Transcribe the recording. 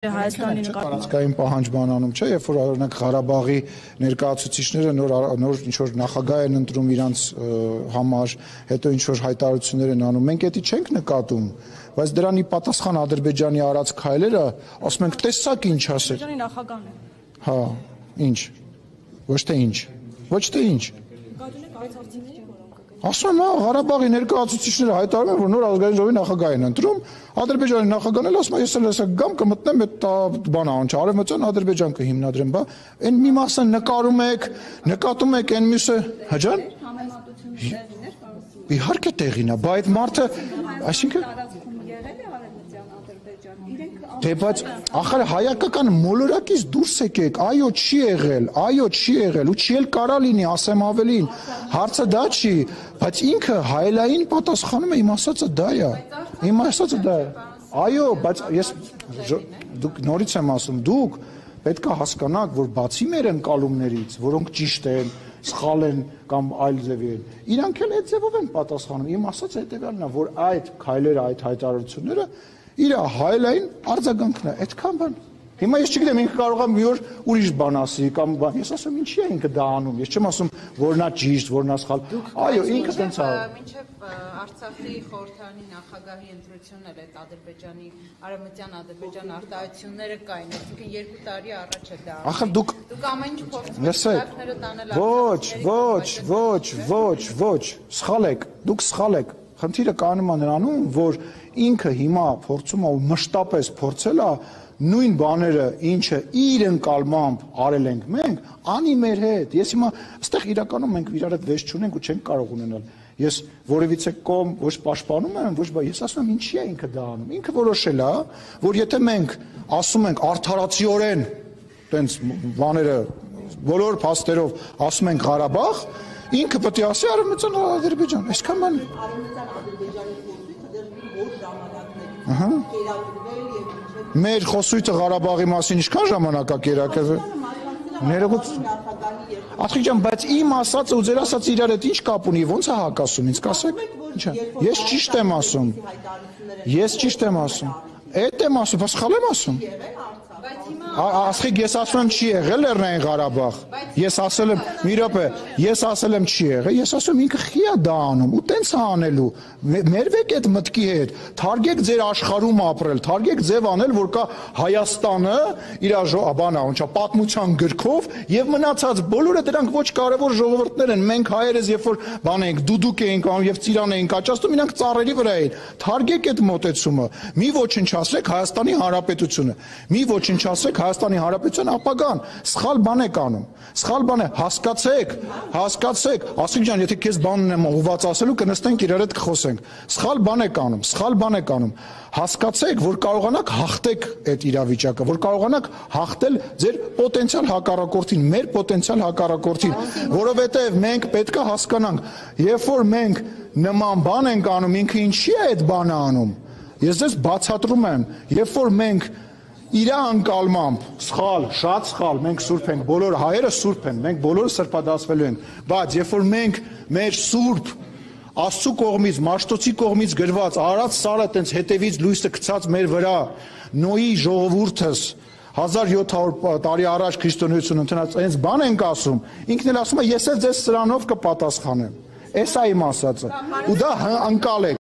Հայաստանի Տարածքային պահանջբանանում չէ, երբ որ օրինակ Ղարաբաղի ներկայացուցիչները նոր ինչ-որ նախագահ են ընտրում իրանց համար, հետո ինչ-որ հայտարարություններ են անում, մենք էդի չենք նկատում, բայց դրանի պատասխան Ադրբեջանի արած քայլերը, ասում ենք, տեսակ ինչ ասել։ Ադրբեջանի նախագահն է։ Հա, ինչ։ Ոչ թե ինչ։ Ոչ թե ինչ։ Ասում եմ, Ղարաբաղի ներկայացուցիչները հայտարարում են, որ նոր ազգային ժողովի նախագահ են ընտրում, Ադրբեջանի նախագահն էլ ասում է, ես էլ հեսա գամ կմտնեմ այդ բանը անչա, արևմտյան Ադրբեջան կհիմնադրեմ, բա, այն մի մասը նկարում եք, նկատում եք, այն մյուսը, հաջան։ Իհարկե տեղին է, բա այդ մարդը, այսինքն Դե բայց ախր հայկական մոլորակից դուրս եկեք, այո չի եղել, ու չի էլ կարա լինի, ասեմ ավելին, հարցը դա չի, բայց ինքը հայելային պատասխանում է, իմ ասածը դա է, այո, բայց ես դուք նորից եմ ասում, դուք պետք է հասկանաք, որ բացի մեր ընկալումներից, որոնք ճիշտ են, սխալ են կամ այլ ձևի են, իրանք էլ այդ ձևով են պատասխանում, իմ ասածը հետևյալն է, որ այդ քայլերը, այդ հայտարարությունները իր հայելային արձագանքն է, այդքան բան։ Հիմա ես չգիտեմ, ինքը կարող է մի օր ուրիշ բան ասի կամ բան։ Ես ասում ինչի է ինքը դա անում։ Ես չեմ ասում, որ նա ճիշտ, որ նա սխալ։ Այո, ինքը տենց է։ Մինչև Արցախի խորհրդարանի նախագահի ընտրությունն էլ այդ Ադրբեջանի արևմտյան Ադրբեջան արտահայտությունները կային, այսինքն 2 տարի առաջ է դա։ Ախր դուք ամեն ինչ փոխում ոչ, սխալ եք, դուք սխալ եք։ Խնդիրը կանում է նրանում, որ ինքը հիմա փորձում է ու մշտապես փորձել է նույն բաները, ինչը իր ընկալմամբ արել ենք մենք, անի մեր հետ։ Ես հիմա այստեղ իրականում մենք իրար հետ վեճ չունենք ու չենք կարող ունենալ։ Ես որևիցե կողմ ոչ պաշտպանում եմ, ոչ բա ես ասում եմ ինչի է ինքը դա անում։ Ինքը որոշել է, որ եթե մենք ասում ենք արդարացիորեն, տենց բաները բոլոր փաստերով ասում ենք Ղարաբաղ, ինքը պետք է ասի արևմտյան Ադրբեջան, այսքան բան։ Մեր խոսույթը Ղարաբաղի մասին ինչքան ժամանակ է կերակրվել։ Ներողություն։ Աթխիկ ջան, բայց իմ ասածը ու ձեր ասածը իրար հետ ինչ կապ ունի, ո՞նց է հակասում, ինձ կասեք։ Ինչա։ Ես ճիշտ եմ ասում։ Էդ եմ ասում, բայց սխալ եմ ասում։ Ասխիկ, ես ասում եմ չի եղել Լեռնային Ղարաբաղ։ Ես ասել եմ, մի րոպե, ես ասել եմ չի եղել, ես ասում ինքը խի է դա անում, ու տենց է անելու։ Մերվեք այդ մտքի հետ, թարգեք ձեր աշխարհում ապրել, թարգեք ձև անել, որ կա Հայաստանը, իր բանա, ոնց է, պատմության գրքով, եւ մնացած բոլորը դրանք ոչ կարևոր ժողովուրդներ են։ Մենք հայերս, երբ որ բան ենք, դուդուկ էինք անում եւ ծիրան էինք աճացնում, իրանք ծառերի վրա էին։ Թարգեք այդ մոտեցումը։ Մի ոչնչացրեք Հայաստանի Հանրապետությունը։ Մի ոչնչացրեք Հայաստանի Հանրապետության ապագան, սխալ բան եք անում, սխալ բան է, հասկացեք, Ասիկ ջան, եթե քեզ բան ունեմ ուղված ասելու, կնստենք իրար հետ կխոսենք, սխալ բան եք անում, հասկացեք, որ կարողանաք հաղթեք այդ իրավիճակը, որ կարողանաք հաղթել ձեր պոտենցիալ հակառակորդին, մեր պոտենցիալ հակառակորդին, որովհետև մենք պետք է հասկանանք, երբ որ մենք նման բան ենք անում, ինքը ինչի է այդ բանը անում, ես ձեզ բացատրում եմ, երբ որ մենք իր անկալմամբ, սխալ, շատ սխալ, մենք սուրբ ենք, բոլոր հայերը սուրբ են, մենք բոլորը սրբադասվելու ենք, բայց երբ որ մենք մեր սուրբ Աստծու կողմից, Մաշտոցի կողմից գրված, արած սարը տենց հետևից լույսը գցած մեր վրա, Նոյի ժողովուրդս 1700 տարի առաջ քրիստոնեություն ընդունած, այնց բան ենք ասում, ինքն էլ ասում է, ես էլ ձեզ սրանով կպատասխանեմ, էս է իմ ասածը, ու դա անկալ եք։